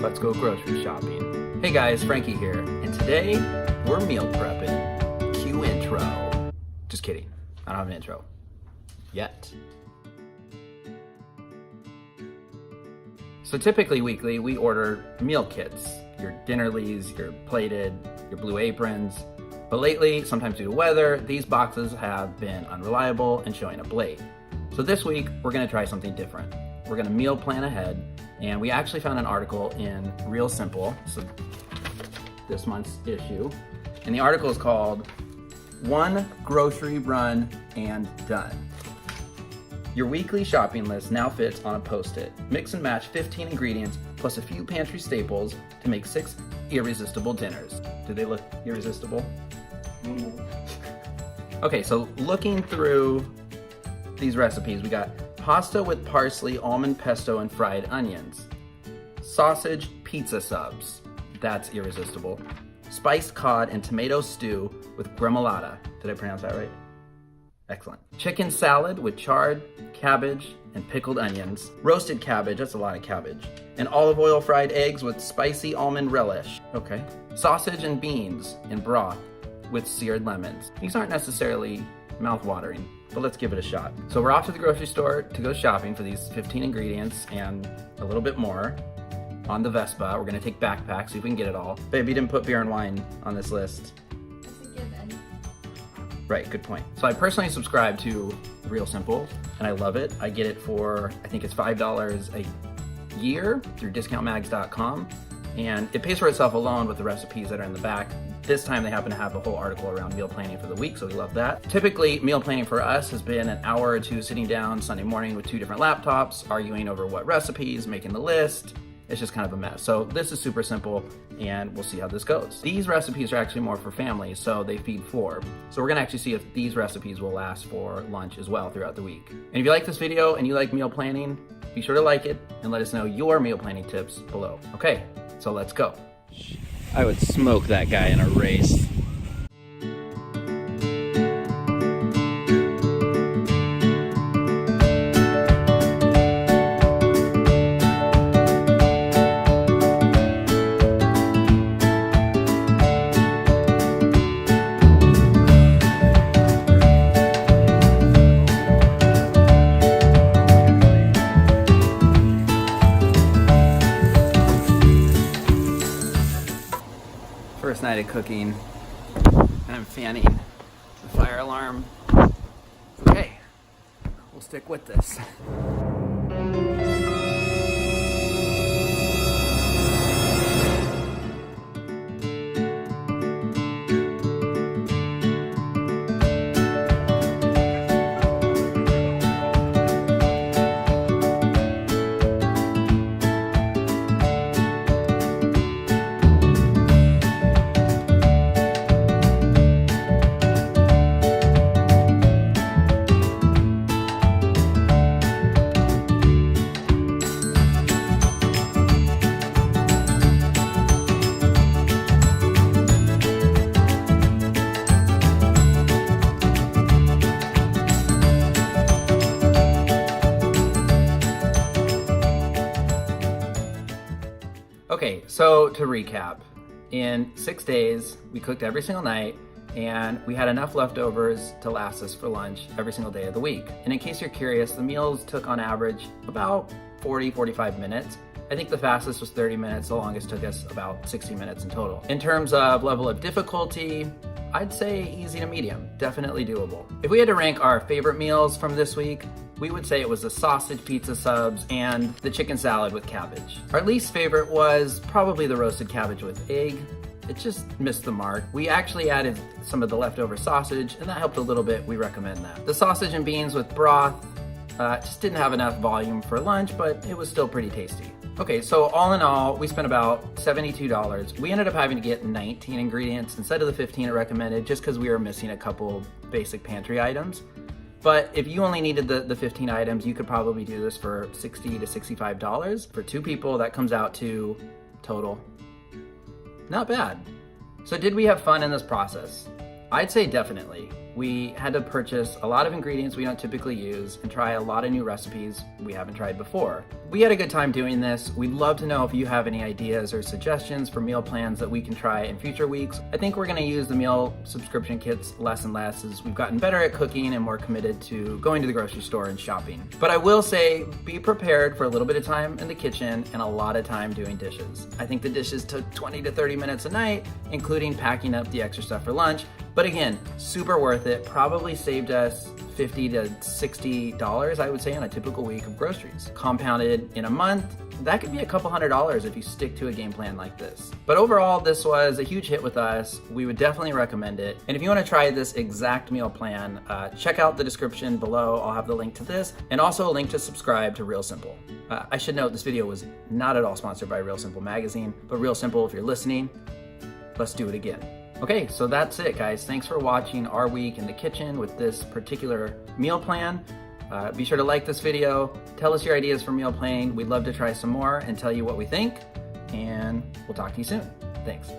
let's go grocery shopping. Hey guys, Frankie here, and today we're meal prepping. Cue intro. Just kidding, I don't have an intro yet. So typically weekly, we order meal kits, your dinnerlies, your plated, your blue aprons. But lately, sometimes due to weather, these boxes have been unreliable and showing up late. So this week, we're gonna try something different. We're gonna meal plan ahead, and we actually found an article in Real Simple, so this month's issue, and the article is called One Grocery Run and Done. Your weekly shopping list now fits on a Post-it. Mix and match 15 ingredients plus a few pantry staples to make 6 irresistible dinners. Do they look irresistible? Okay, so looking through these recipes, we got pasta with parsley, almond pesto, and fried onions. Sausage pizza subs, that's irresistible. Spiced cod and tomato stew with gremolata. Did I pronounce that right? Excellent. Chicken salad with chard, cabbage, and pickled onions. Roasted cabbage, that's a lot of cabbage. And olive oil fried eggs with spicy almond relish. Okay. Sausage and beans in broth with seared lemons. These aren't necessarily mouth-watering, but let's give it a shot. So we're off to the grocery store to go shopping for these 15 ingredients and a little bit more. On the Vespa, we're gonna take backpacks, see if we can get it all. Babe, you didn't put beer and wine on this list. It's a given. Right, good point. So I personally subscribe to Real Simple, and I love it. I get it for, I think it's $5 a year through discountmags.com, and it pays for itself alone with the recipes that are in the back. This time they happen to have a whole article around meal planning for the week, so we love that. Typically, meal planning for us has been an hour or two sitting down Sunday morning with 2 different laptops, arguing over what recipes, making the list. It's just kind of a mess. So this is super simple, and we'll see how this goes. These recipes are actually more for families, so they feed 4. So we're gonna actually see if these recipes will last for lunch as well throughout the week. And if you like this video and you like meal planning, be sure to like it and let us know your meal planning tips below. Okay, so let's go. I would smoke that guy in a race. First night of cooking, and I'm fanning the fire alarm. Okay, we'll stick with this. Okay, so to recap, in 6 days, we cooked every single night, and we had enough leftovers to last us for lunch every single day of the week. And in case you're curious, the meals took on average about 45 minutes. I think the fastest was 30 minutes, the longest took us about 60 minutes in total. In terms of level of difficulty, I'd say easy to medium, definitely doable. If we had to rank our favorite meals from this week, we would say it was the sausage pizza subs and the chicken salad with cabbage. Our least favorite was probably the roasted cabbage with egg. It just missed the mark. We actually added some of the leftover sausage, and that helped a little bit. We recommend that. The sausage and beans with broth just didn't have enough volume for lunch, but it was still pretty tasty. Okay, so all in all, we spent about $72. We ended up having to get 19 ingredients instead of the 15 it recommended, just because we were missing a couple basic pantry items. But if you only needed the 15 items, you could probably do this for $60 to $65. For 2 people, that comes out to total, not bad. So did we have fun in this process? I'd say definitely. We had to purchase a lot of ingredients we don't typically use and try a lot of new recipes we haven't tried before. We had a good time doing this. We'd love to know if you have any ideas or suggestions for meal plans that we can try in future weeks. I think we're gonna use the meal subscription kits less and less as we've gotten better at cooking and more committed to going to the grocery store and shopping. But I will say, be prepared for a little bit of time in the kitchen and a lot of time doing dishes. I think the dishes took 20 to 30 minutes a night, including packing up the extra stuff for lunch. But again, super worth it. Probably saved us $50 to $60, I would say, on a typical week of groceries. Compounded in a month, that could be a couple $100s if you stick to a game plan like this. But overall, this was a huge hit with us. We would definitely recommend it. And if you want to try this exact meal plan, check out the description below. I'll have the link to this and also a link to subscribe to Real Simple. I should note this video was not at all sponsored by Real Simple magazine, but Real Simple, if you're listening, let's do it again. Okay, so that's it, guys. Thanks for watching our week in the kitchen with this particular meal plan. Be sure to like this video, tell us your ideas for meal planning. We'd love to try some more and tell you what we think, and we'll talk to you soon. Thanks.